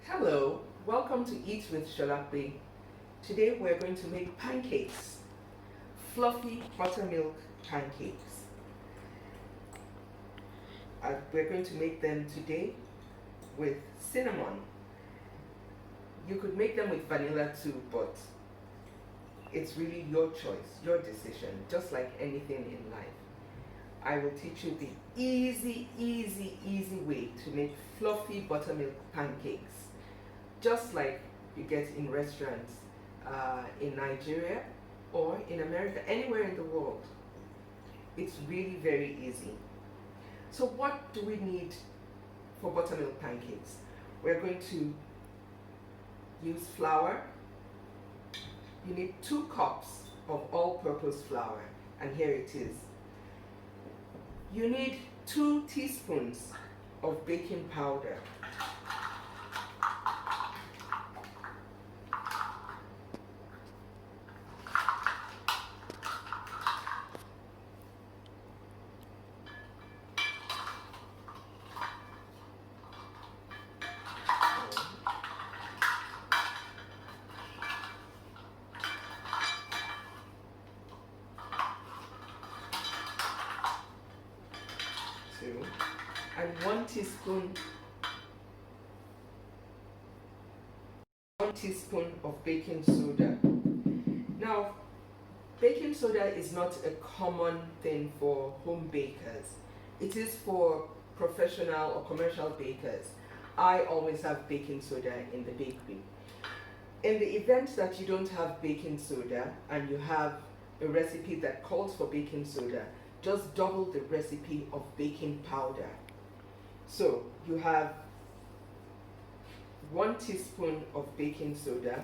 Hello, welcome to Eat with Solape. Today we're going to make pancakes, fluffy buttermilk pancakes. We're going to make them today with cinnamon. You could make them with vanilla too, but it's really your choice, your decision, just like anything in life. I will teach you the easy way to make fluffy buttermilk pancakes, just like you get in restaurants in Nigeria or in America, anywhere in the world. It's really very easy. So what do we need for buttermilk pancakes? We're going to use flour. You need 2 cups of all-purpose flour, and here it is. You need 2 teaspoons of baking powder. And 1 teaspoon of baking soda. Now, baking soda is not a common thing for home bakers. It is for professional or commercial bakers. I always have baking soda in the bakery. In the event that you don't have baking soda and you have a recipe that calls for baking soda, just double the recipe of baking powder. So you have 1 teaspoon of baking soda.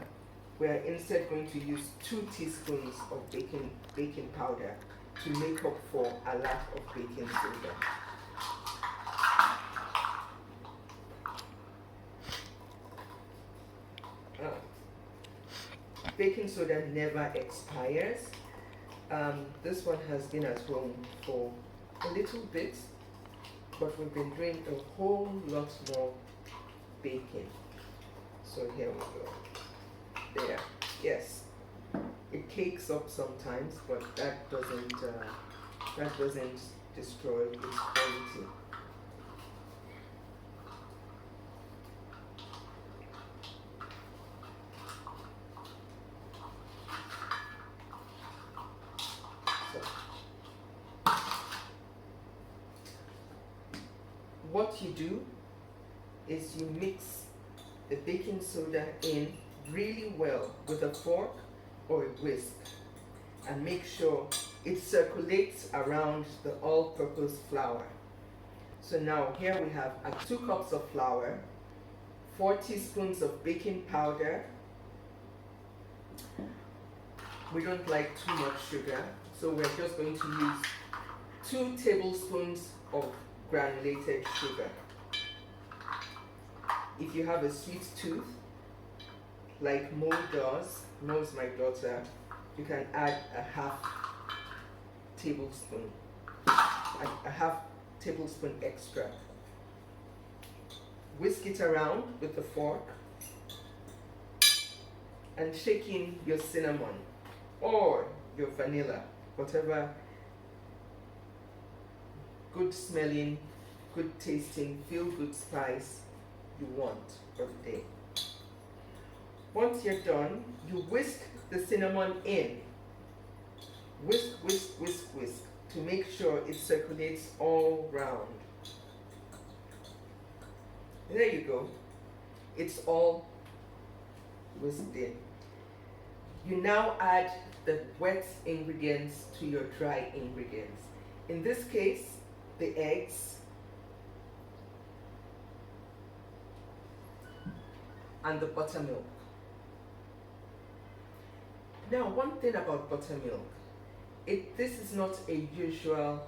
We're instead going to use 2 teaspoons of baking powder to make up for a lot of baking soda. Baking soda never expires. This one has been at home for a little bit, but we've been doing a whole lot more baking. So here we go. There. Yes. It cakes up sometimes, but that doesn't destroy its quality. What you do is you mix the baking soda in really well with a fork or a whisk and make sure it circulates around the all-purpose flour. So now here we have 2 cups of flour, 4 teaspoons of baking powder. We don't like too much sugar, so we're just going to use 2 tablespoons of granulated sugar. If you have a sweet tooth, like Mo does, Mo's my daughter, you can add a half tablespoon extra. Whisk it around with the fork and shake in your cinnamon or your vanilla, whatever good smelling, good tasting, feel good spice you want for the day. Once you're done, you whisk the cinnamon in. Whisk, whisk, whisk, whisk to make sure it circulates all round. There you go. It's all whisked in. You now add the wet ingredients to your dry ingredients. In this case, the eggs and the buttermilk. Now, one thing about buttermilk, this is not a usual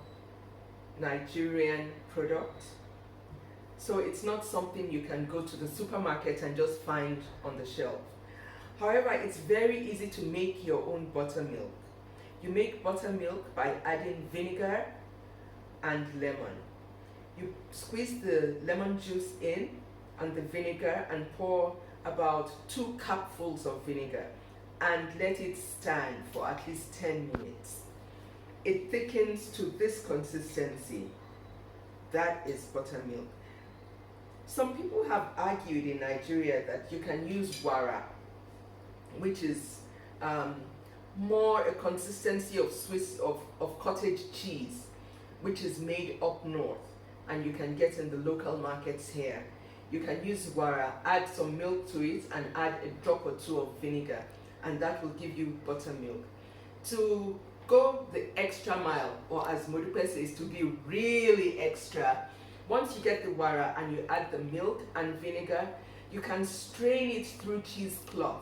Nigerian product, so it's not something you can go to the supermarket and just find on the shelf. However, it's very easy to make your own buttermilk. You make buttermilk by adding vinegar and lemon. You squeeze the lemon juice in and the vinegar and pour about 2 cupfuls of vinegar and let it stand for at least 10 minutes. It thickens to this consistency. That is buttermilk. Some people have argued in Nigeria that you can use wara, which is more a consistency of of cottage cheese, which is made up north and you can get in the local markets here. You can use wara, add some milk to it and add a drop or 2 of vinegar, and that will give you buttermilk. To go the extra mile, or as Modupe says, to be really extra, once you get the wara and you add the milk and vinegar, you can strain it through cheesecloth.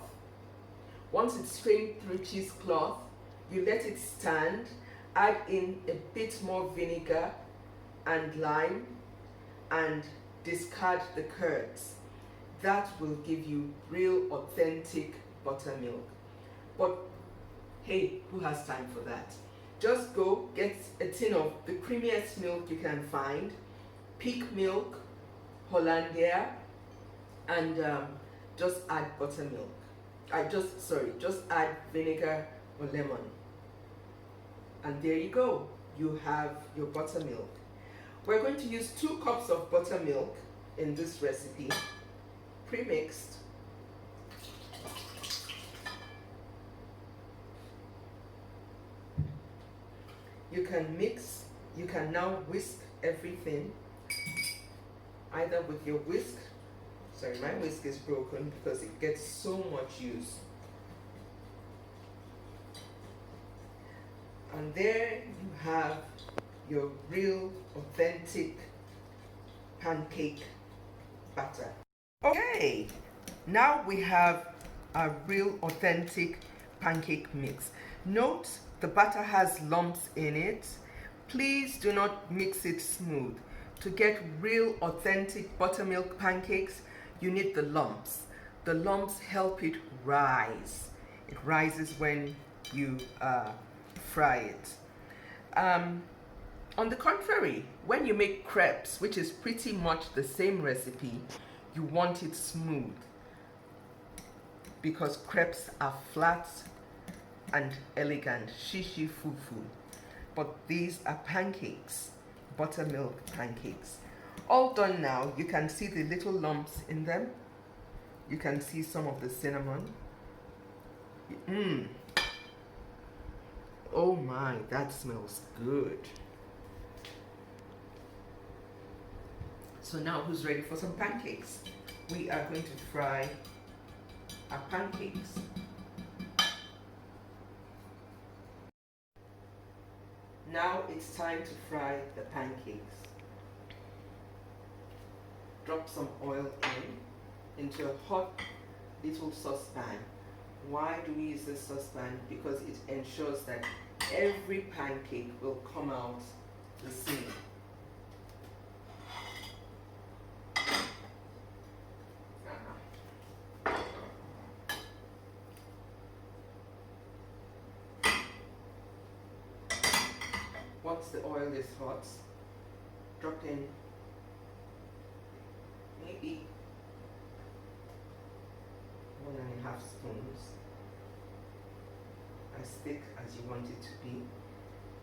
Once it's strained through cheesecloth, you let it stand, add in a bit more vinegar and lime, and discard the curds. That will give you real authentic buttermilk. But hey, who has time for that? Just go get a tin of the creamiest milk you can find, peak milk, Hollandia, and just add buttermilk. Just add vinegar or lemon. And there you go. You have your buttermilk. We're going to use 2 cups of buttermilk in this recipe, pre-mixed. You can now whisk everything, either with your whisk. Sorry, my whisk is broken because it gets so much use. And there you have your real authentic pancake batter. Okay, now we have a real authentic pancake mix. Note the batter has lumps in it. Please do not mix it smooth. To get real authentic buttermilk pancakes, you need the lumps. The lumps help it rise. It rises when you fry it. On the contrary, when you make crepes, which is pretty much the same recipe, you want it smooth, because crepes are flat and elegant, shishi fufu. But these are pancakes, buttermilk pancakes. All done now. You can see the little lumps in them. You can see some of the cinnamon. Oh my, that smells good. So now who's ready for some pancakes? We are going to fry our pancakes. Now it's time to fry the pancakes. Drop some oil into a hot little saucepan. Why do we use this saucepan? Because it ensures that every pancake will come out the same. Once the oil is hot, drop in maybe 1.5 spoons, as thick as you want it to be,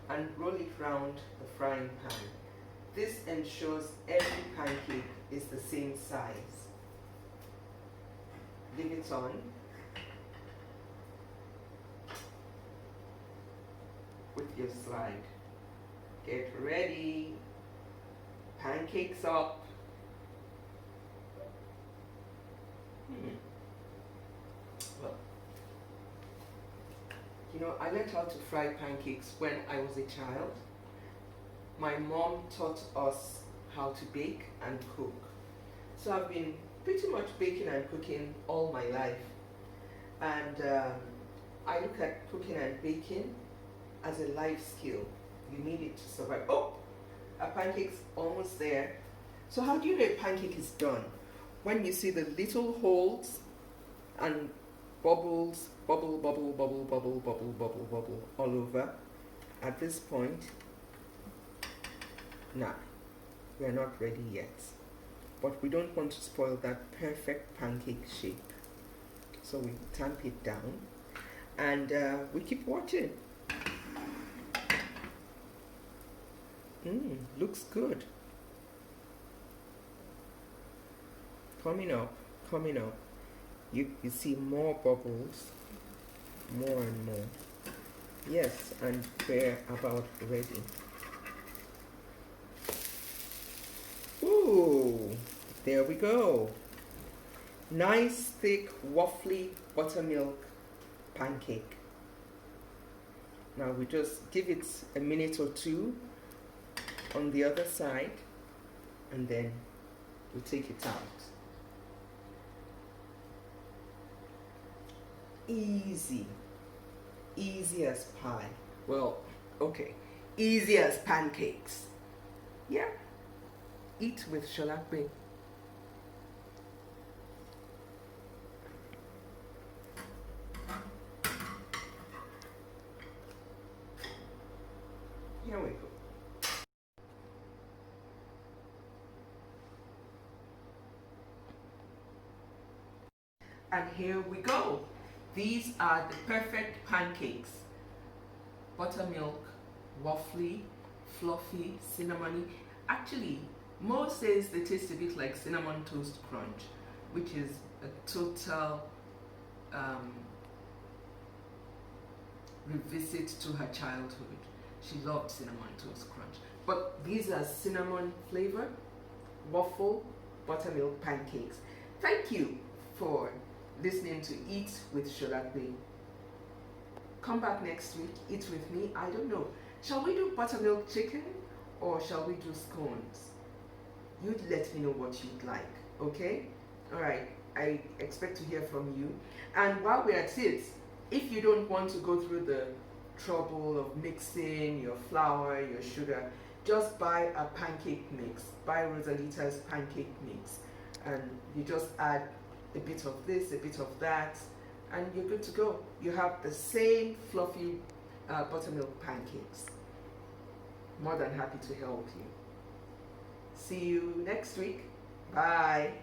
and roll it round the frying pan. This ensures every pancake is the same size. Leave it on. With your slide. Get ready. Pancakes up. Well, you know, I learned how to fry pancakes when I was a child. My mom taught us how to bake and cook. So I've been pretty much baking and cooking all my life. And I look at cooking and baking as a life skill. You need it to survive. Oh, a pancake's almost there. So how do you know a pancake is done? When you see the little holes and bubbles, bubble, bubble, bubble, bubble, bubble, bubble, bubble all over. At this point, nah, we're not ready yet. but we don't want to spoil that perfect pancake shape. So we tamp it down and we keep watching. Looks good. Coming up. You see more bubbles, more and more. Yes, and we're about ready. Ooh, there we go. Nice, thick, waffly buttermilk pancake. Now we just give it a minute or two on the other side, and then we take it out. Easy as pie. Well, okay, easy as pancakes. Yeah, eat with Solape. Here we go. And here we go. These are the perfect pancakes. Buttermilk, waffly, fluffy, cinnamony. Actually, Mo says they taste a bit like cinnamon toast crunch, which is a total revisit to her childhood. She loved cinnamon toast crunch. But these are cinnamon flavor, waffle, buttermilk pancakes. Thank you for listening to Eat with Solape. Come back next week, eat with me. I don't know. Shall we do buttermilk chicken or shall we do scones? You'd let me know what you'd like, okay? All right, I expect to hear from you. And while we're at it, if you don't want to go through the trouble of mixing your flour, your sugar, just buy a pancake mix. Buy Rosalita's pancake mix. And you just add a bit of this, a bit of that, and you're good to go. You have the same fluffy buttermilk pancakes. More than happy to help you. See you next week. Bye.